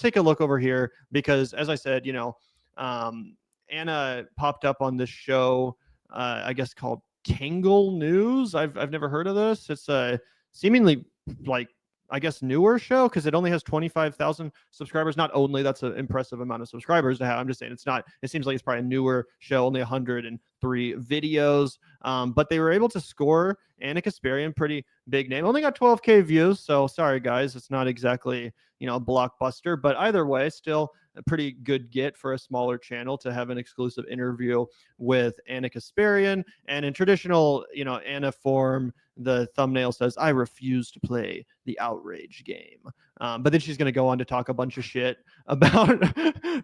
take a look over here because, as I said, Anna popped up on this show, I guess called Tangle News. I've never heard of this. It's a seemingly like, I guess, newer show because it only has 25,000 subscribers. Not only that's an impressive amount of subscribers to have, I'm just saying it's not, it seems like it's probably a newer show, only 103 videos. But they were able to score Ana Kasparian, pretty big name, only got 12K views. So sorry guys, it's not exactly, a blockbuster, but either way, still a pretty good get for a smaller channel to have an exclusive interview with Ana Kasparian. And in traditional, Anna form, the thumbnail says, "I refuse to play the outrage game." But then she's going to go on to talk a bunch of shit about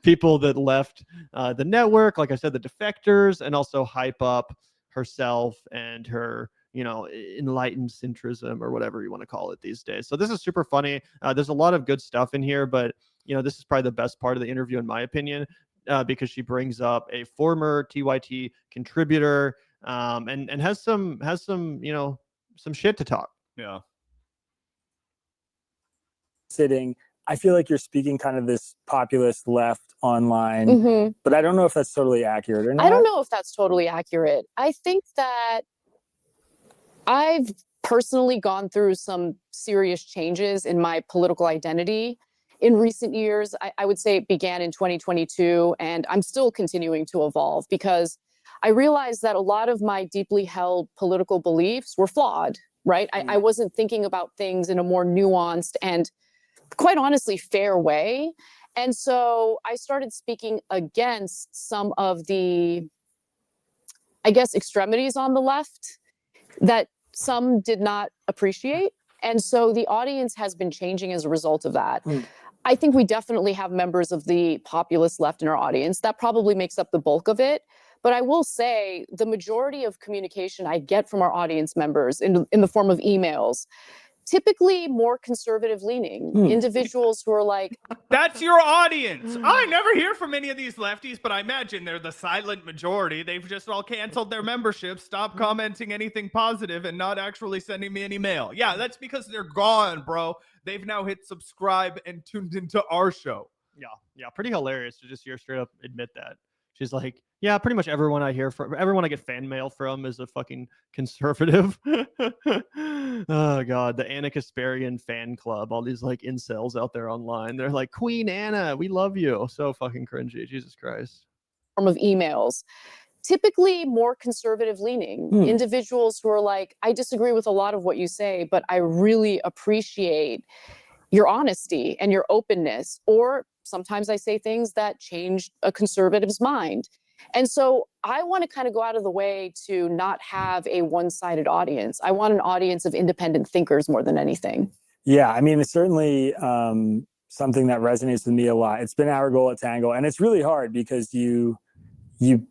people that left the network, like I said, the defectors, and also hype up herself and her, enlightened centrism or whatever you want to call it these days. So this is super funny. There's a lot of good stuff in here, but this is probably the best part of the interview, in my opinion, because she brings up a former TYT contributor and has some, some shit to talk. Yeah. Sitting, I feel like you're speaking kind of this populist left online, but I don't know if that's totally accurate or not. I don't know if that's totally accurate. I think that I've personally gone through some serious changes in my political identity in recent years. I would say it began in 2022, and I'm still continuing to evolve because I realized that a lot of my deeply held political beliefs were flawed, right? I wasn't thinking about things in a more nuanced and, quite honestly, fair way. And so I started speaking against some of the, I guess, extremities on the left that some did not appreciate. And so the audience has been changing as a result of that. I think we definitely have members of the populist left in our audience. That probably makes up the bulk of it. But I will say the majority of communication I get from our audience members in the form of emails, typically more conservative leaning individuals who are like, that's your audience. I never hear from any of these lefties, but I imagine they're the silent majority. They've just all canceled their membership, stopped commenting anything positive, and not actually sending me any mail. Yeah, that's because they're gone, bro. They've now hit subscribe and tuned into our show. Yeah, pretty hilarious to just hear straight up admit that. She's like, yeah, pretty much everyone I get fan mail from is a fucking conservative. Oh God, the Ana Kasparian fan club, all these like incels out there online. They're like, Queen Anna, we love you. So fucking cringy, Jesus Christ. Form of emails, typically more conservative leaning individuals who are like, I disagree with a lot of what you say, but I really appreciate your honesty and your openness. Or sometimes I say things that change a conservative's mind. And so I want to kind of go out of the way to not have a one-sided audience. I want an audience of independent thinkers more than anything. Yeah, I mean, it's certainly something that resonates with me a lot. It's been our goal at Tangle, and it's really hard because you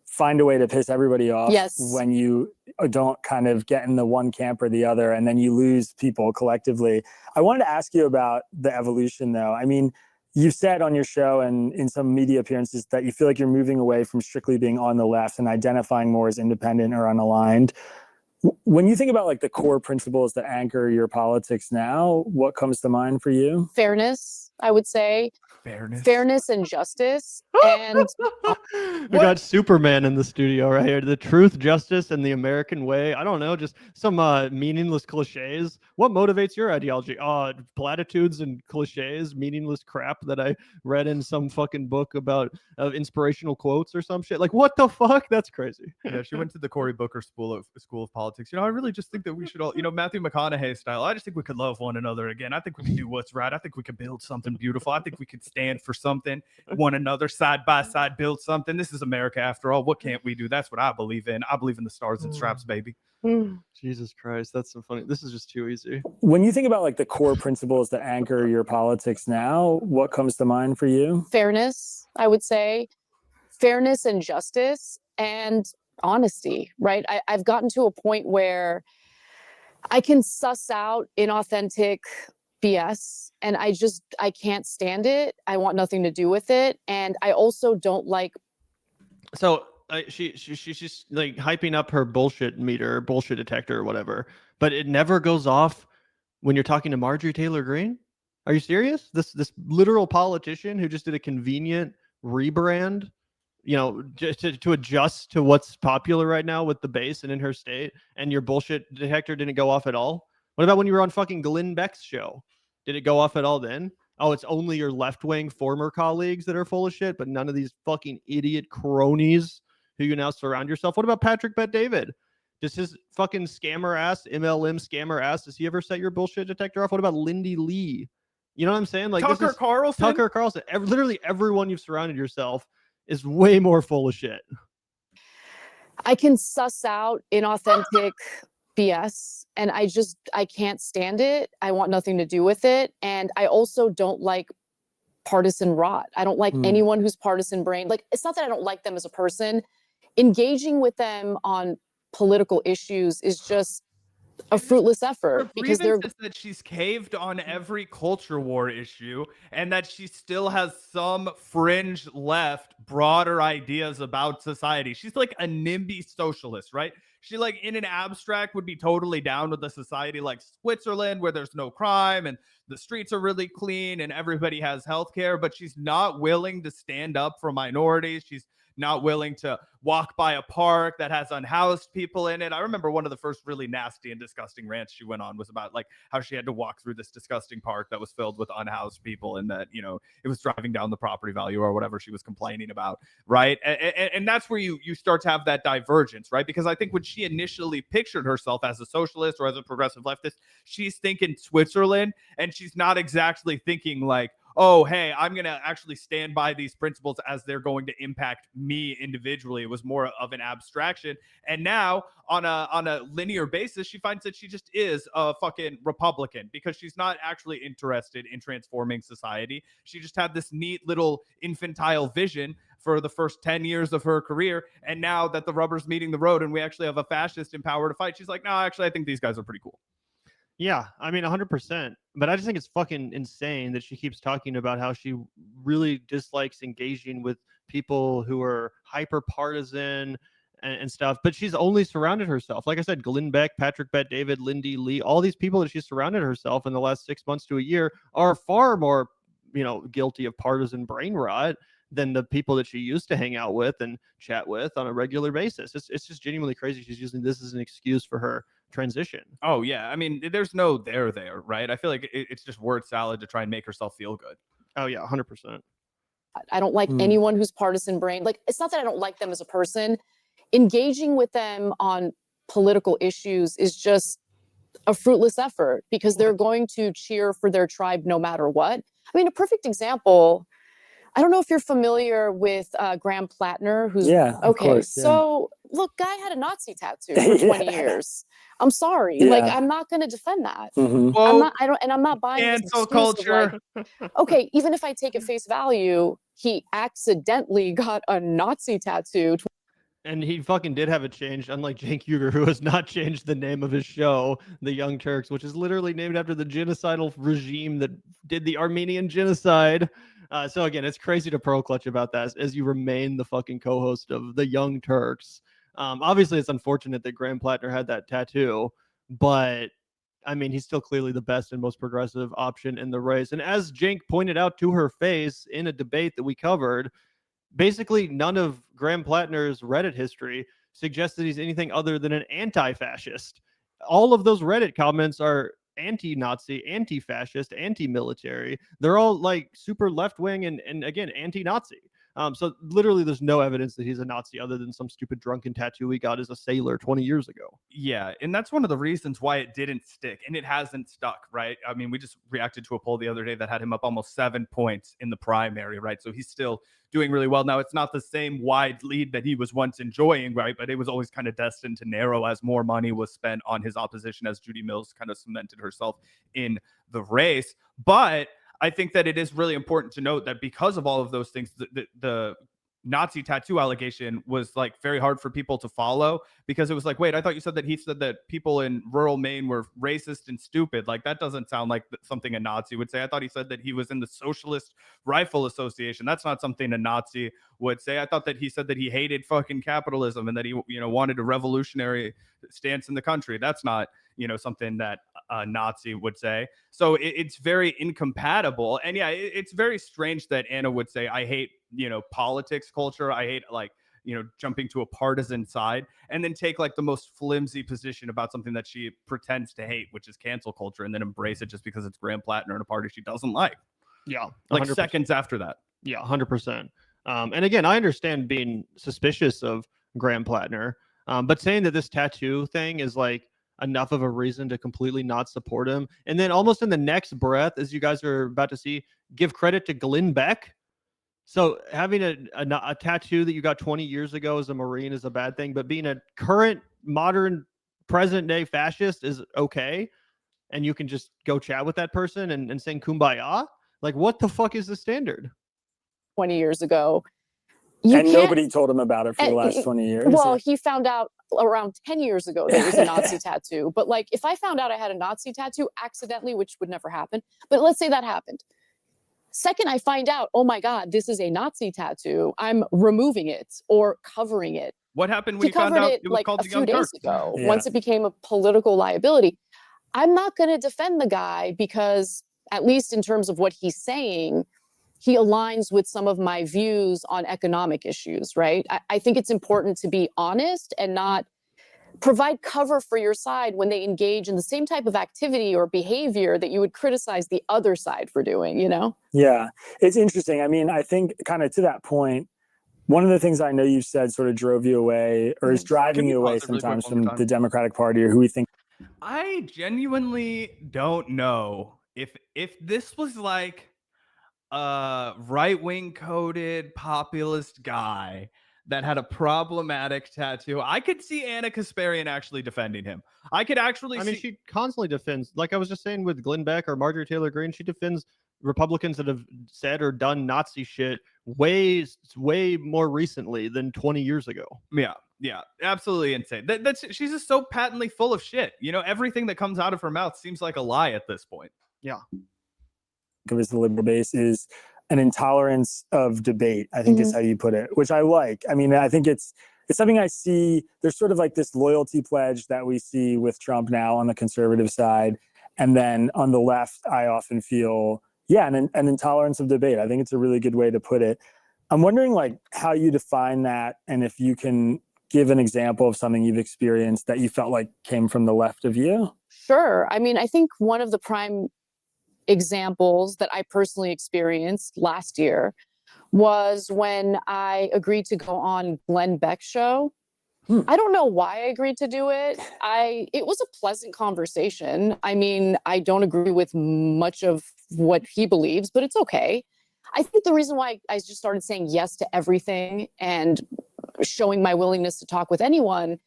find a way to piss everybody off when you don't kind of get in the one camp or the other, and then you lose people collectively. I wanted to ask you about the evolution, though. I mean, you've said on your show and in some media appearances that you feel like you're moving away from strictly being on the left and identifying more as independent or unaligned. When you think about like the core principles that anchor your politics now, what comes to mind for you? Fairness, I would say. Fairness and justice. And we got Superman in the studio right here. The truth, justice, and the American way. I don't know, just some meaningless cliches. What motivates your ideology? Platitudes and cliches, meaningless crap that I read in some fucking book about inspirational quotes or some shit. Like, what the fuck? That's crazy. Yeah, she went to the Cory Booker School of Politics. I really just think that we should all, Matthew McConaughey style. I just think we could love one another again. I think we can do what's right. I think we could build something beautiful. I think we could stand for something, one another, side by side, build something. This is America after all. What can't we do? That's what I believe in. I believe in the stars and straps, baby. Jesus Christ, that's so funny. This is just too easy. When you think about like the core principles that anchor your politics now, what comes to mind for you? Fairness, I would say. Fairness and justice and honesty, right? I've gotten to a point where I can suss out inauthentic BS, and I can't stand it. I want nothing to do with it, and I also don't like. So she's like hyping up her bullshit meter, bullshit detector, or whatever, but it never goes off when you're talking to Marjorie Taylor Greene. Are you serious? This literal politician who just did a convenient rebrand, just to adjust to what's popular right now with the base and in her state, and your bullshit detector didn't go off at all? What about when you were on fucking Glenn Beck's show? Did it go off at all then? Oh, it's only your left-wing former colleagues that are full of shit, but none of these fucking idiot cronies who you now surround yourself. What about Patrick Bet-David? Does his fucking scammer ass, MLM scammer ass, does he ever set your bullshit detector off? What about Lindy Lee? You know what I'm saying? Like Tucker Carlson? Literally everyone you've surrounded yourself is way more full of shit. I can suss out inauthentic BS, and I can't stand it. I want nothing to do with it. And I also don't like partisan rot. I don't like anyone who's partisan brain. Like, it's not that I don't like them as a person. Engaging with them on political issues is just a fruitless effort, because they're that she's caved on every culture war issue, and that she still has some fringe left broader ideas about society. She's like a NIMBY socialist, right? She, like, in an abstract would be totally down with a society like Switzerland, where there's no crime and the streets are really clean and everybody has healthcare, but she's not willing to stand up for minorities. She's not willing to walk by a park that has unhoused people in it. I remember one of the first really nasty and disgusting rants she went on was about, like, how she had to walk through this disgusting park that was filled with unhoused people, and that, it was driving down the property value or whatever she was complaining about, right? And that's where you start to have that divergence, right? Because I think when she initially pictured herself as a socialist or as a progressive leftist, she's thinking Switzerland, and she's not exactly thinking like, oh, hey, I'm going to actually stand by these principles as they're going to impact me individually. It was more of an abstraction. And now on a linear basis, she finds that she just is a fucking Republican, because she's not actually interested in transforming society. She just had this neat little infantile vision for the first 10 years of her career. And now that the rubber's meeting the road and we actually have a fascist in power to fight, she's like, no, actually, I think these guys are pretty cool. Yeah, I mean, 100%. But I just think it's fucking insane that she keeps talking about how she really dislikes engaging with people who are hyper partisan and stuff. But she's only surrounded herself, like I said, Glenn Beck, Patrick Bet-David, Lindy Lee, all these people that she's surrounded herself in the last 6 months to a year are far more, guilty of partisan brain rot than the people that she used to hang out with and chat with on a regular basis. It's just genuinely crazy. She's using this as an excuse for her transition. Oh yeah, I mean, there's no there, right? I feel like it's just word salad to try and make herself feel good. Oh yeah, 100%. I don't like anyone who's partisan brain. Like, it's not that I don't like them as a person. Engaging with them on political issues is just a fruitless effort, because they're going to cheer for their tribe no matter what. I mean, a perfect example, I don't know if you're familiar with Graham Plattner, who's of course, yeah. So look, guy had a Nazi tattoo for 20 years. I'm sorry. Like, I'm not going to defend that. I'm not buying cancel culture. Like, okay, even if I take at face value, he accidentally got a Nazi tattoo. And he fucking did have it changed, unlike Cenk Uygur, who has not changed the name of his show, The Young Turks, which is literally named after the genocidal regime that did the Armenian genocide. So again, it's crazy to pearl clutch about that as you remain the fucking co-host of The Young Turks. Obviously, it's unfortunate that Graham Plattner had that tattoo, but I mean, he's still clearly the best and most progressive option in the race. And as Cenk pointed out to her face in a debate that we covered, basically none of Graham Plattner's Reddit history suggests that he's anything other than an anti-fascist. All of those Reddit comments are anti-Nazi, anti-fascist, anti-military. They're all like super left-wing and again, anti-Nazi. So literally there's no evidence that he's a Nazi other than some stupid drunken tattoo he got as a sailor 20 years ago. Yeah, and that's one of the reasons why it didn't stick, and it hasn't stuck, right? I mean, we just reacted to a poll the other day that had him up almost 7 points in the primary, right? So he's still doing really well. Now, it's not the same wide lead that he was once enjoying, right? But it was always kind of destined to narrow as more money was spent on his opposition, as Judy Mills kind of cemented herself in the race. But I think that it is really important to note that because of all of those things, the Nazi tattoo allegation was like very hard for people to follow, because it was like, wait, I thought you said that he said that people in rural Maine were racist and stupid. Like, that doesn't sound like something a Nazi would say. I thought he said that he was in the Socialist Rifle Association. That's not something a Nazi would say. I thought that he said that he hated fucking capitalism and that he, wanted a revolutionary stance in the country. That's not, something that a Nazi would say. So it's very incompatible. And yeah, it's very strange that Anna would say, I hate, politics culture. I hate jumping to a partisan side, and then take like the most flimsy position about something that she pretends to hate, which is cancel culture, and then embrace it just because it's Graham Plattner in a party she doesn't like. Yeah. 100%. Like seconds after that. Yeah, 100%. And again, I understand being suspicious of Graham Plattner, but saying that this tattoo thing is like enough of a reason to completely not support him. And then almost in the next breath, as you guys are about to see, give credit to Glenn Beck. So having a tattoo that you got 20 years ago as a Marine is a bad thing, but being a current, modern, present day fascist is okay. And you can just go chat with that person and sing Kumbaya. Like, what the fuck is the standard? 20 years ago. And nobody told him about it for the last 20 years. Well, he found out around 10 years ago there was a Nazi tattoo. But like, if I found out I had a Nazi tattoo accidentally, which would never happen, but let's say that happened. Second, I find out, oh my God, this is a Nazi tattoo, I'm removing it or covering it. What happened when you found out it was like called a the few Young days Turks? ago, once it became a political liability? I'm not going to defend the guy because, at least in terms of what he's saying, he aligns with some of my views on economic issues, right? I think it's important to be honest and not provide cover for your side when they engage in the same type of activity or behavior that you would criticize the other side for doing, Yeah, it's interesting. I mean, I think kind of to that point, one of the things I know you said sort of drove you away or is driving you away sometimes from the Democratic Party, or who we think. I genuinely don't know if this was like a right-wing coded populist guy that had a problematic tattoo. I could see Ana Kasparian actually defending him. I could actually I mean, she constantly defends, like I was just saying with Glenn Beck or Marjorie Taylor Greene, she defends Republicans that have said or done Nazi shit way more recently than 20 years ago. Yeah, absolutely insane. She's just so patently full of shit. Everything that comes out of her mouth seems like a lie at this point. Yeah. Because the liberal base is an intolerance of debate, I think is how you put it, which I like. I mean, I think it's something I see. There's sort of like this loyalty pledge that we see with Trump now on the conservative side. And then on the left, I often feel, an intolerance of debate. I think it's a really good way to put it. I'm wondering like how you define that, and if you can give an example of something you've experienced that you felt like came from the left of you. Sure. I mean, I think one of the prime examples that I personally experienced last year was when I agreed to go on Glenn Beck's show. I don't know why I agreed to do it. It was a pleasant conversation. I mean, I don't agree with much of what he believes, but it's okay. I think the reason why I just started saying yes to everything and showing my willingness to talk with anyone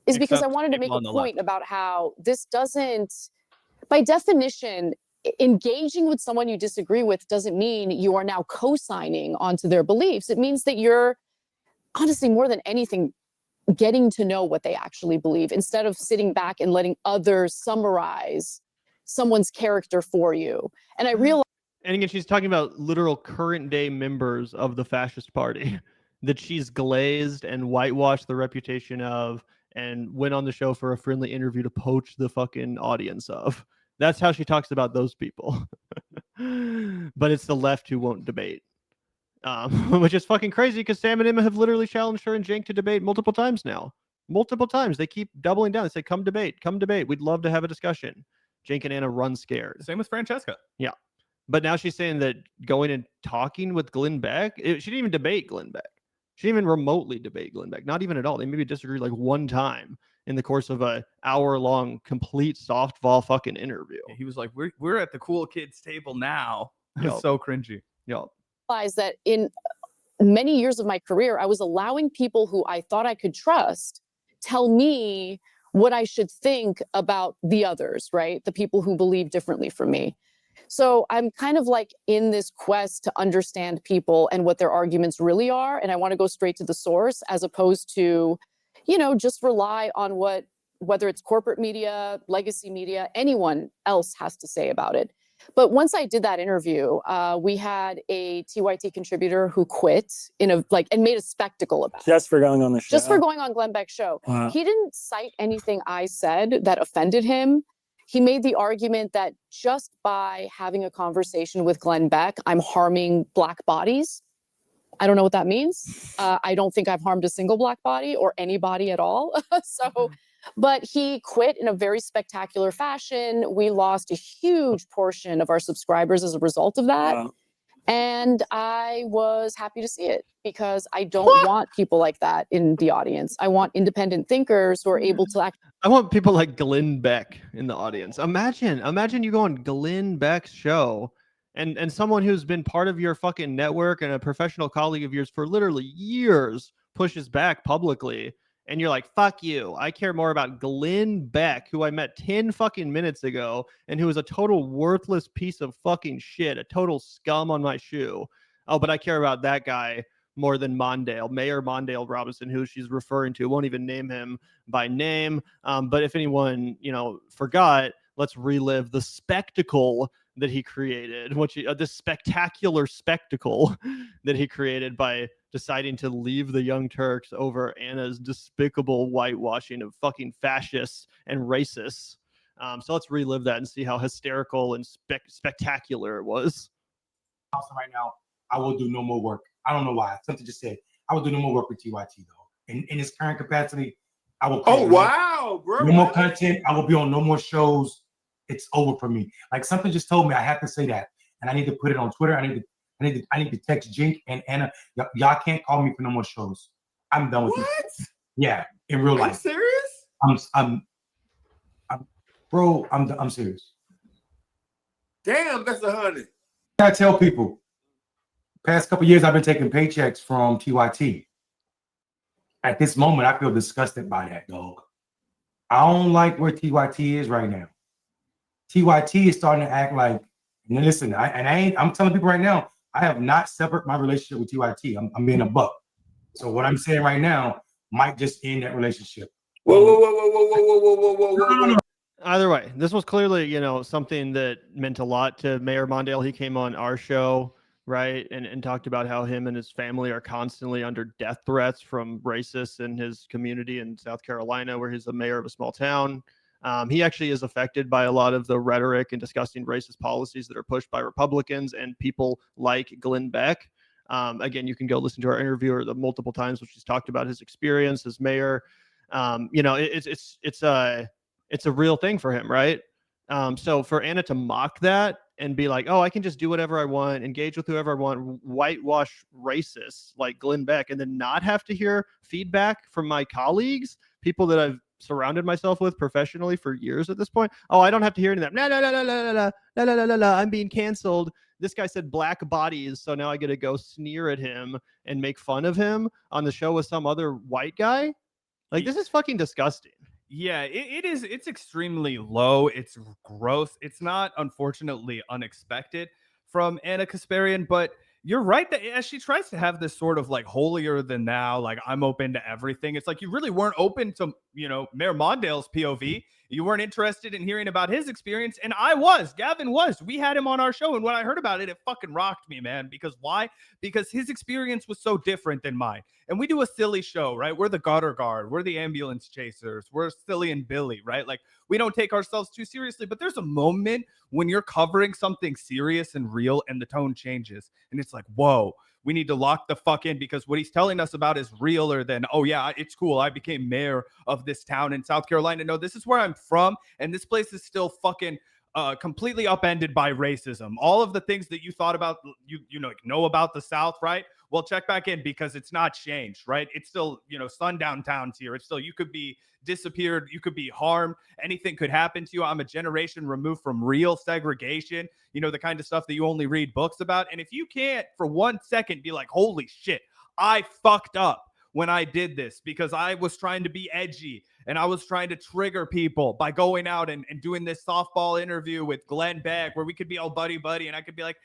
is because I wanted to make a point about how this doesn't, by definition, engaging with someone you disagree with doesn't mean you are now co-signing onto their beliefs. It means that you're, honestly, more than anything, getting to know what they actually believe instead of sitting back and letting others summarize someone's character for you. And I realized. And again, she's talking about literal current day members of the fascist party that she's glazed and whitewashed the reputation of and went on the show for a friendly interview to poach the fucking audience of. That's how she talks about those people. But it's the left who won't debate. Which is fucking crazy because Sam and Emma have literally challenged her and Cenk to debate multiple times now. Multiple times. They keep doubling down. They say, come debate. We'd love to have a discussion. Cenk and Anna run scared. Same with Francesca. Yeah. But now she's saying that going and talking with Glenn Beck, she didn't even debate Glenn Beck. She didn't even remotely debate Glenn Beck. Not even at all. They maybe disagreed like one time in the course of a hour-long complete softball fucking interview. He was like, we're at the cool kids table now. It's so cringy. Yep. Realized that in many years of my career, I was allowing people who I thought I could trust tell me what I should think about the others, right? The people who believe differently from me. So I'm kind of like in this quest to understand people and what their arguments really are. And I want to go straight to the source as opposed to, just rely on whether it's corporate media, legacy media, anyone else has to say about it. But once I did that interview, we had a TYT contributor who quit and made a spectacle about it. Just for going on the show. Just for going on Glenn Beck's show. Wow. He didn't cite anything I said that offended him. He made the argument that just by having a conversation with Glenn Beck, I'm harming Black bodies. I don't know what that means. I don't think I've harmed a single Black body or any body at all. But he quit in a very spectacular fashion. We lost a huge portion of our subscribers as a result of that. Wow. And I was happy to see it because I don't want people like that in the audience. I want independent thinkers who are able to act. I want people like Glenn Beck in the audience. Imagine you go on Glenn Beck's show and someone who's been part of your fucking network and a professional colleague of yours for literally years pushes back publicly. And you're like, fuck you. I care more about Glenn Beck, who I met 10 fucking minutes ago and who is a total worthless piece of fucking shit, a total scum on my shoe. Oh, but I care about that guy more than Mondale, Mayor Mondale Robinson, who she's referring to. Won't even name him by name. But if anyone, forgot, let's relive the spectacle that he created, this spectacular spectacle that he created by deciding to leave the Young Turks over Anna's despicable whitewashing of fucking fascists and racists. So let's relive that and see how hysterical and spectacular it was. Also, right now, I will do no more work. I don't know why. Something just said I will do no more work with TYT though. In its current capacity, I will. Oh wow, bro! No more content. I will be on no more shows. It's over for me. Like something just told me I have to say that, and I need to put it on Twitter. I need to text Jink and Anna. Y'all can't call me for no more shows. I'm done with it. What? Yeah, in real life. Are you serious? I'm serious. Damn, that's 100. I tell people, past couple years I've been taking paychecks from TYT. At this moment, I feel disgusted by that, dog. I don't like where TYT is right now. TYT is starting to act like, and listen, I'm telling people right now, I have not severed my relationship with TYT. I'm being a buck. So what I'm saying right now might just end that relationship. Whoa. Either way, this was clearly, something that meant a lot to Mayor Mondale. He came on our show, right, and talked about how him and his family are constantly under death threats from racists in his community in South Carolina, where he's the mayor of a small town. He actually is affected by a lot of the rhetoric and disgusting racist policies that are pushed by Republicans and people like Glenn Beck. Again, you can go listen to our interview the multiple times, which he's talked about his experience as mayor. It's a real thing for him, right? So for Anna to mock that and be like, oh, I can just do whatever I want, engage with whoever I want, whitewash racists like Glenn Beck, and then not have to hear feedback from my colleagues, people that I've surrounded myself with professionally for years at this point. Oh, I don't have to hear any of that. No, I'm being canceled. This guy said Black bodies, so now I get to go sneer at him and make fun of him on the show with some other white guy. Like, this is fucking disgusting. Yeah, it is. It's extremely low. It's gross. It's not, unfortunately, unexpected from Ana Kasparian, but you're right that as she tries to have this sort of like holier than thou, like I'm open to everything. It's like you really weren't open to, Mayor Mondale's POV. You weren't interested in hearing about his experience. And Gavin was. We had him on our show. And when I heard about it, it fucking rocked me, man. Because why? Because his experience was so different than mine. And we do a silly show, right? We're the gutter guard. We're the ambulance chasers. We're Silly and Billy, right? Like, we don't take ourselves too seriously. But there's a moment when you're covering something serious and real and the tone changes. And it's like, whoa, we need to lock the fuck in, because what he's telling us about is realer than, oh yeah, it's cool, I became mayor of this town in South Carolina. No, this is where I'm from, and this place is still fucking completely upended by racism. All of the things that you thought about, you know about the South, right? Well, check back in, because it's not changed, right? It's still, sundown towns here. It's still, you could be disappeared, you could be harmed, anything could happen to you. I'm a generation removed from real segregation, the kind of stuff that you only read books about. And if you can't for 1 second be like, holy shit, I fucked up when I did this because I was trying to be edgy and I was trying to trigger people by going out and doing this softball interview with Glenn Beck, where we could be all buddy, and I could be like,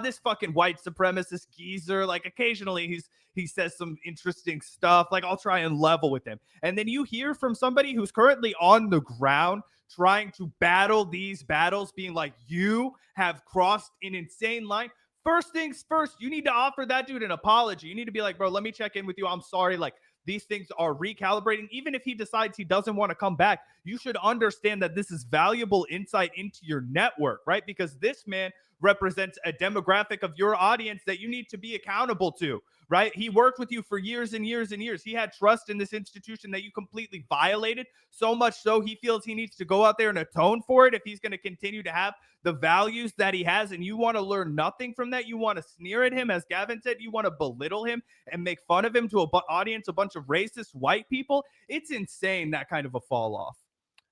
this fucking white supremacist geezer, like occasionally he says some interesting stuff, like I'll try and level with him. And then you hear from somebody who's currently on the ground trying to battle these battles, being like, you have crossed an insane line. First things first, you need to offer that dude an apology. You need to be like, bro, let me check in with you. I'm sorry. Like, these things are recalibrating. Even if he decides he doesn't want to come back, you should understand that this is valuable insight into your network, right? Because this man represents a demographic of your audience that you need to be accountable to, right? He worked with you for years and years and years. He had trust in this institution that you completely violated, so much so he feels he needs to go out there and atone for it if he's going to continue to have the values that he has. And you want to learn nothing from that. You want to sneer at him, as Gavin said. You want to belittle him and make fun of him to an audience, a bunch of racist white people. It's insane, that kind of a fall off.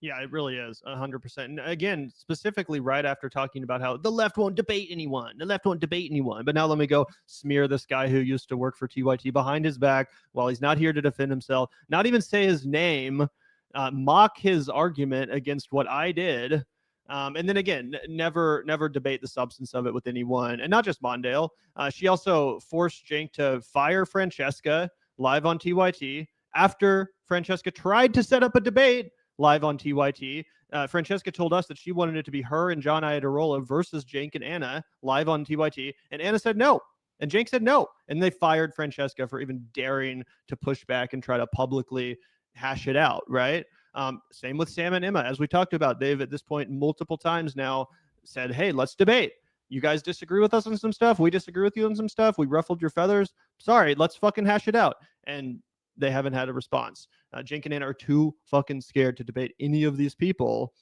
Yeah, it really is 100%. And again, specifically right after talking about how the left won't debate anyone, But now let me go smear this guy who used to work for TYT behind his back while he's not here to defend himself, not even say his name, mock his argument against what I did. And then again, never debate the substance of it with anyone. And not just Mondale. She also forced Cenk to fire Francesca live on TYT after Francesca tried to set up a debate live on TYT. Francesca told us that she wanted it to be her and John Iadarola versus Cenk and Ana live on TYT. And Ana said no. And Cenk said no. And they fired Francesca for even daring to push back and try to publicly hash it out, right? Same with Sam and Emma. As we talked about, they've at this point multiple times now said, hey, let's debate. You guys disagree with us on some stuff. We disagree with you on some stuff. We ruffled your feathers. Sorry, let's fucking hash it out. And they haven't had a response. Cenk and Ana are too fucking scared to debate any of these people.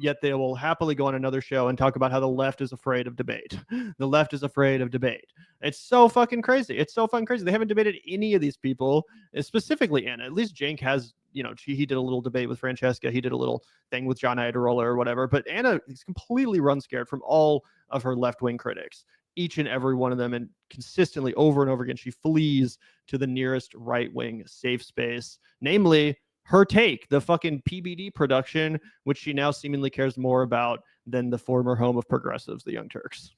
Yet they will happily go on another show and talk about how the left is afraid of debate. The left is afraid of debate. It's so fucking crazy. They haven't debated any of these people, specifically Ana. At least Cenk has, he did a little debate with Francesca. He did a little thing with John Iadarola or whatever. But Ana is completely run scared from all of her left-wing critics, each and every one of them. And consistently over and over again, she flees to the nearest right-wing safe space, namely her take, the fucking PBD production, which she now seemingly cares more about than the former home of progressives, the Young Turks.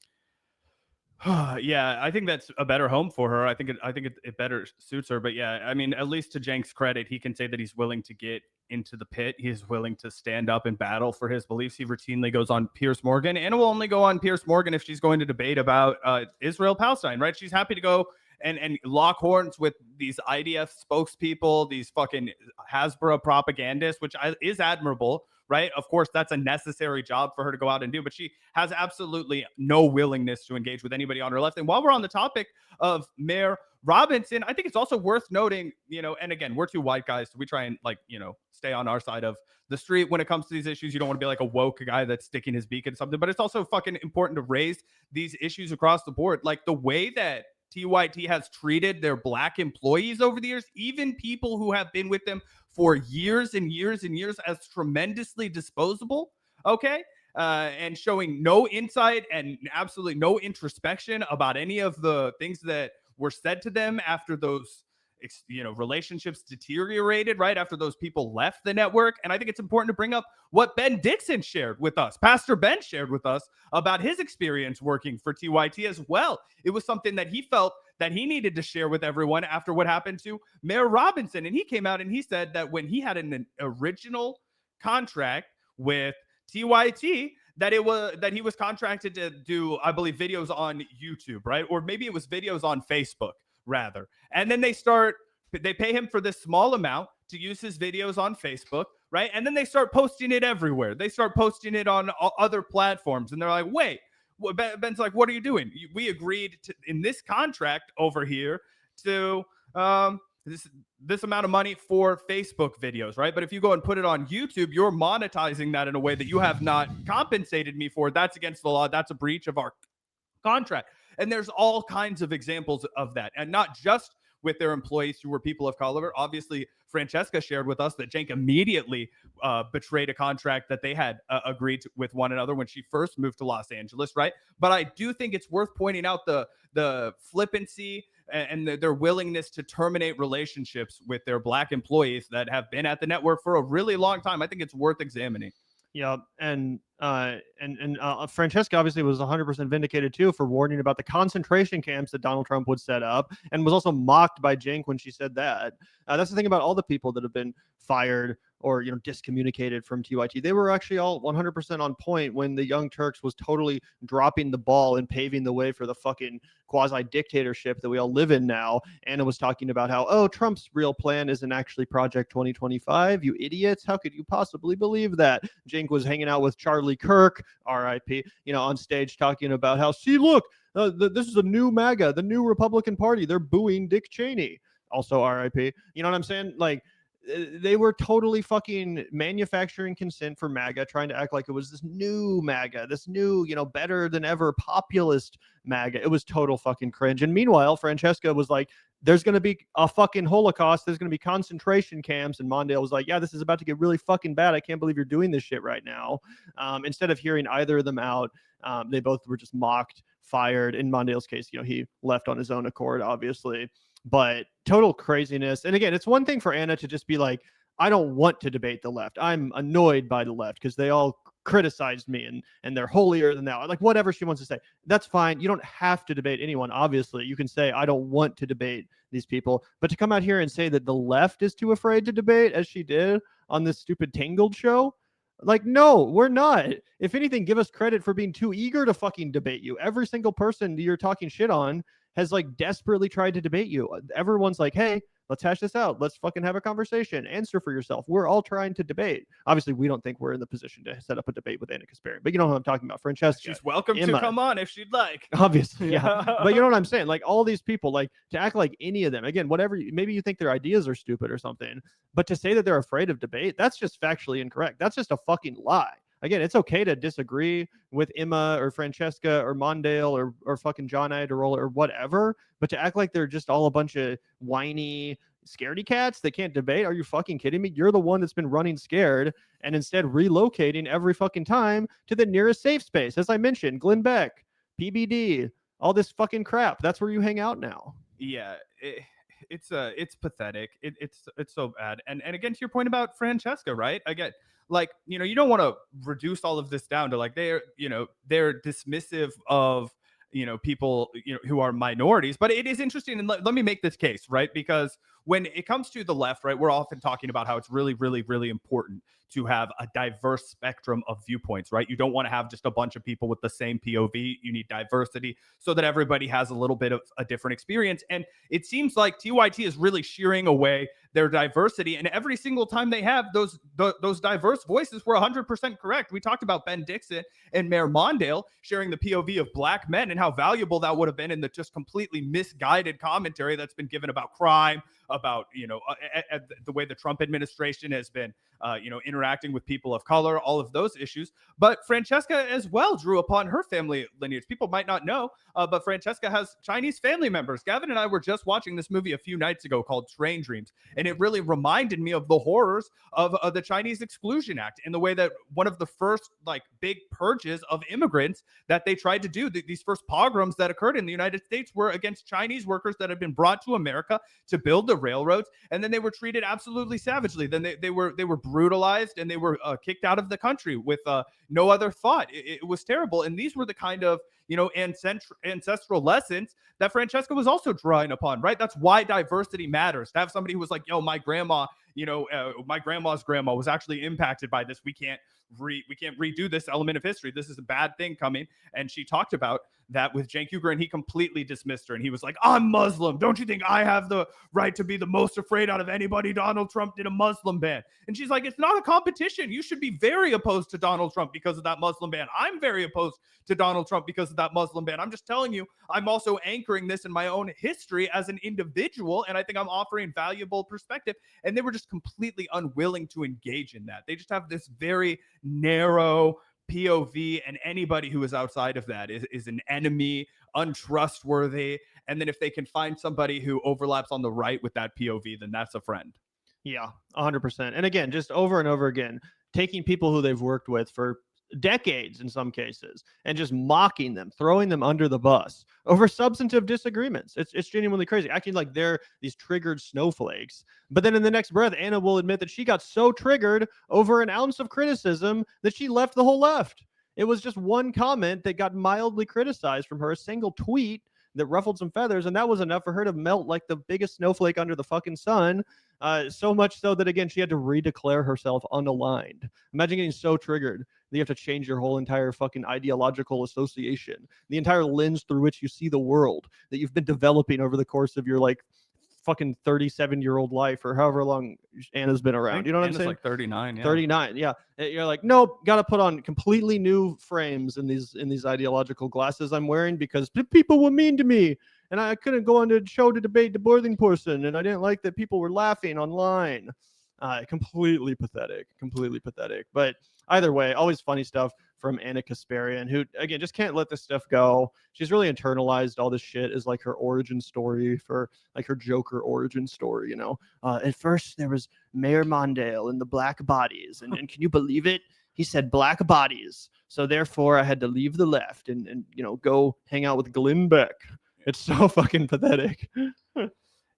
Yeah, I think that's a better home for her. I think it better suits her. But yeah, I mean, at least to Cenk's credit, he can say that he's willing to get into the pit. He is willing to stand up and battle for his beliefs. He routinely goes on Piers Morgan, and will only go on Piers Morgan if she's going to debate about Israel-Palestine, right? She's happy to go and lock horns with these IDF spokespeople, these fucking Hasbro propagandists, which is admirable, right? Of course, that's a necessary job for her to go out and do, but she has absolutely no willingness to engage with anybody on her left. And while we're on the topic of Mayor Robinson, I think it's also worth noting, and again, we're two white guys, so we try and stay on our side of the street when it comes to these issues. You don't want to be like a woke guy that's sticking his beak in something, but it's also fucking important to raise these issues across the board. Like the way that TYT has treated their black employees over the years, even people who have been with them for years and years and years, as tremendously disposable, okay? And showing no insight and absolutely no introspection about any of the things that were said to them after those relationships deteriorated, right after those people left the network. And I think it's important to bring up what Ben Dixon shared with us. Pastor Ben shared with us about his experience working for TYT as well. It was something that he felt that he needed to share with everyone after what happened to Mayor Robinson. And he came out and he said that when he had an original contract with TYT, that he was contracted to do, I believe, videos on YouTube, right? Or maybe it was videos on Facebook, rather. And then they pay him for this small amount to use his videos on Facebook, right? And then they start posting it everywhere. They start posting it on other platforms. And they're like, wait, Ben's like, what are you doing? We agreed to, in this contract over here, to this amount of money for Facebook videos, right? But if you go and put it on YouTube, you're monetizing that in a way that you have not compensated me for. That's against the law. That's a breach of our contract. And there's all kinds of examples of that. And not just with their employees who were people of color. Obviously, Francesca shared with us that Cenk immediately betrayed a contract that they had agreed to with one another when she first moved to Los Angeles, right? But I do think it's worth pointing out the flippancy and their willingness to terminate relationships with their Black employees that have been at the network for a really long time. I think it's worth examining. Yeah, and Francesca obviously was 100% vindicated too for warning about the concentration camps that Donald Trump would set up, and was also mocked by Cenk when she said that. That's the thing about all the people that have been fired or discommunicated from TYT. They were actually all 100% on point when the Young Turks was totally dropping the ball and paving the way for the fucking quasi dictatorship that we all live in now. Anna was talking about how, oh, Trump's real plan isn't actually Project 2025. You idiots! How could you possibly believe that? Cenk was hanging out with Charlie Kirk, R.I.P. On stage talking about how, see, look, this is a new MAGA, the new Republican Party. They're booing Dick Cheney. Also R.I.P. You know what I'm saying? Like, they were totally fucking manufacturing consent for MAGA, trying to act like it was this new MAGA, this new, better than ever populist MAGA. It was total fucking cringe. And meanwhile, Francesca was like, there's going to be a fucking Holocaust. There's going to be concentration camps. And Mondale was like, yeah, this is about to get really fucking bad. I can't believe you're doing this shit right now. Instead of hearing either of them out, they both were just mocked, fired. In Mondale's case, he left on his own accord, obviously. But total craziness. And again, it's one thing for Anna to just be like, I don't want to debate the left. I'm annoyed by the left because they all criticized me and they're holier than thou. Like, whatever she wants to say, that's fine. You don't have to debate anyone. Obviously, you can say, I don't want to debate these people. But to come out here and say that the left is too afraid to debate, as she did on this stupid Tangled show, like, no, we're not. If anything, give us credit for being too eager to fucking debate you. Every single person that you're talking shit on has like desperately tried to debate you. Everyone's like, hey, let's hash this out. Let's fucking have a conversation. Answer for yourself. We're all trying to debate. Obviously, we don't think we're in the position to set up a debate with Ana Kasparian, but you know who I'm talking about. Francesca. She's welcome Emma. To come on if she'd like. Obviously, yeah. But you know what I'm saying? Like, all these people, like, to act like any of them, again, whatever, maybe you think their ideas are stupid or something, but to say that they're afraid of debate, that's just factually incorrect. That's just a fucking lie. Again, it's okay to disagree with Emma or Francesca or Mondale or fucking John Iadarola or whatever, but to act like they're just all a bunch of whiny scaredy cats that can't debate, are you fucking kidding me? You're the one that's been running scared and instead relocating every fucking time to the nearest safe space. As I mentioned, Glenn Beck, PBD, all this fucking crap. That's where you hang out now. Yeah. It's pathetic. It's so bad. And again, to your point about Francesca, right? Again, like, you don't want to reduce all of this down to like they're dismissive of people who are minorities. But it is interesting, and let me make this case, right? Because when it comes to the left, right, we're often talking about how it's really, really, really important to have a diverse spectrum of viewpoints, right? You don't want to have just a bunch of people with the same POV. You need diversity so that everybody has a little bit of a different experience. And it seems like TYT is really shearing away their diversity. And every single time they have those diverse voices were 100% correct. We talked about Ben Dixon and Mayor Mondale sharing the POV of Black men and how valuable that would have been in the just completely misguided commentary that's been given about crime, about the way the Trump administration has been interacting with people of color, all of those issues. But Francesca as well drew upon her family lineage. People might not know, but Francesca has Chinese family members. Gavin and I were just watching this movie a few nights ago called Train Dreams, and it really reminded me of the horrors of the Chinese Exclusion Act in the way that one of the first like big purges of immigrants that they tried to do, these first pogroms that occurred in the United States were against Chinese workers that had been brought to America to build the railroads, and then they were treated absolutely savagely. Then they were brutalized and they were kicked out of the country with no other thought. It was terrible, and these were the kind of ancestral lessons that Francesca was also drawing upon, right? That's why diversity matters. To have somebody who was like, yo, my grandma, my grandma's grandma was actually impacted by this. We can't redo this element of history. This is a bad thing coming. And she talked about that with Cenk Uygur, and he completely dismissed her. And he was like, I'm Muslim. Don't you think I have the right to be the most afraid out of anybody? Donald Trump did a Muslim ban. And she's like, it's not a competition. You should be very opposed to Donald Trump because of that Muslim ban. I'm very opposed to Donald Trump because of that Muslim ban. I'm just telling you, I'm also anchoring this in my own history as an individual, and I think I'm offering valuable perspective. And they were just completely unwilling to engage in that. They just have this very narrow POV, and anybody who is outside of that is an enemy, untrustworthy, And then if they can find somebody who overlaps on the right with that POV, then that's a friend. Yeah, 100%. And again, just over and over again, taking people who they've worked with for decades in some cases and just mocking them, throwing them under the bus over substantive disagreements. It's genuinely crazy, acting like they're these triggered snowflakes. But then in the next breath, Ana will admit that she got so triggered over an ounce of criticism that she left the whole left. It was just one comment that got mildly criticized from her, a single tweet that ruffled some feathers, and that was enough for her to melt like the biggest snowflake under the fucking sun. So much so that, again, she had to redeclare herself unaligned. Imagine getting so triggered that you have to change your whole entire fucking ideological association, the entire lens through which you see the world that you've been developing over the course of your like fucking 37-year-old life or however long Ana's been around. You know what I'm saying? Like 39. Yeah. 39. Yeah. You're like, nope, got to put on completely new frames in these ideological glasses I'm wearing because people were mean to me. And I couldn't go on the show to debate the birthing person. And I didn't like that people were laughing online. Completely pathetic. But either way, always funny stuff from Ana Kasparian, who, again, just can't let this stuff go. She's really internalized all this shit as like her origin story for like her Joker origin story, you know. At first, there was Mayor Mondale and the black bodies. And can you believe it? He said black bodies. So therefore, I had to leave the left and you know, go hang out with Glenn Beck. It's so fucking pathetic.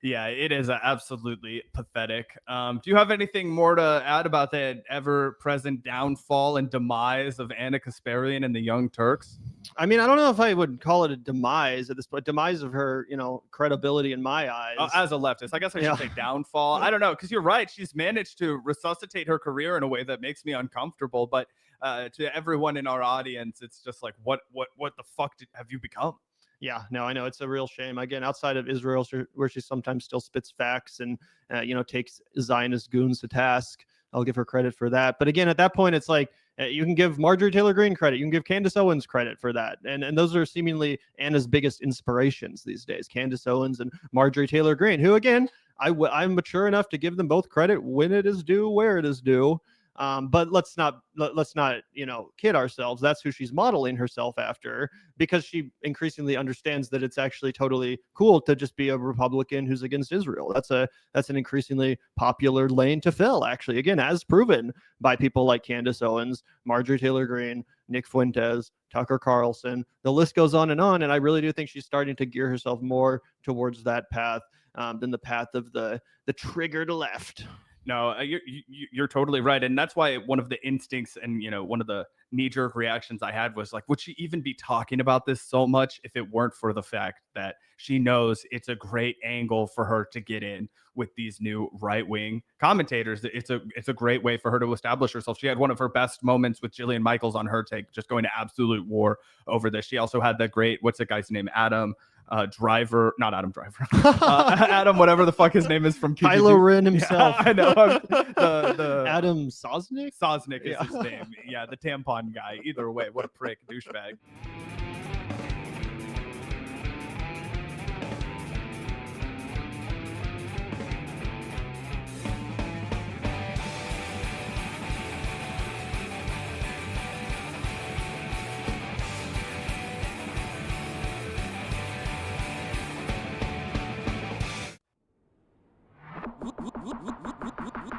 Yeah, it is absolutely pathetic. Do you have anything more to add about the ever-present downfall and demise of Ana Kasparian and the Young Turks? I mean, I don't know if I would call it a demise at this point. Demise of her, you know, credibility in my eyes. As a leftist, I guess I should say downfall. I don't know, because you're right. She's managed to resuscitate her career in a way that makes me uncomfortable. But to everyone in our audience, it's just like, what the fuck have you become? Yeah, no, I know. It's a real shame. Again, outside of Israel, where she sometimes still spits facts and, you know, takes Zionist goons to task. I'll give her credit for that. But again, at that point, it's like you can give Marjorie Taylor Greene credit. You can give Candace Owens credit for that. And those are seemingly Ana's biggest inspirations these days, Candace Owens and Marjorie Taylor Greene, who, again, I'm mature enough to give them both credit when it is due, where it is due. But let's not, you know, kid ourselves. That's who she's modeling herself after, because she increasingly understands that it's actually totally cool to just be a Republican who's against Israel. That's an increasingly popular lane to fill, actually. Again, as proven by people like Candace Owens, Marjorie Taylor Greene, Nick Fuentes, Tucker Carlson. The list goes on. And I really do think she's starting to gear herself more towards that path than the path of the triggered left. No, you're totally right. And that's why one of the instincts and, you know, one of the knee-jerk reactions I had was like, would she even be talking about this so much if it weren't for the fact that she knows it's a great angle for her to get in with these new right-wing commentators? It's a great way for her to establish herself. She had one of her best moments with Jillian Michaels on Her Take, just going to absolute war over this. She also had that great, what's the guy's name? Adam Driver, not Adam Driver. Adam, whatever the fuck his name is from PGG. Kylo Ren himself. Yeah, I know. The Adam Sosnick? Sosnick is his name. Yeah, the tampon guy. Either way, what a prick, douchebag.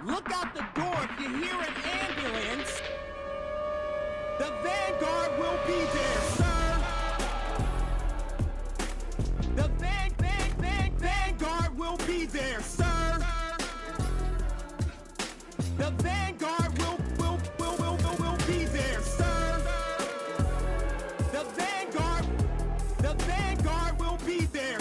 Look out the door if you hear an ambulance. The Vanguard will be there, sir. The Vanguard will be there, sir. The Vanguard will be there, sir. The Vanguard will be there.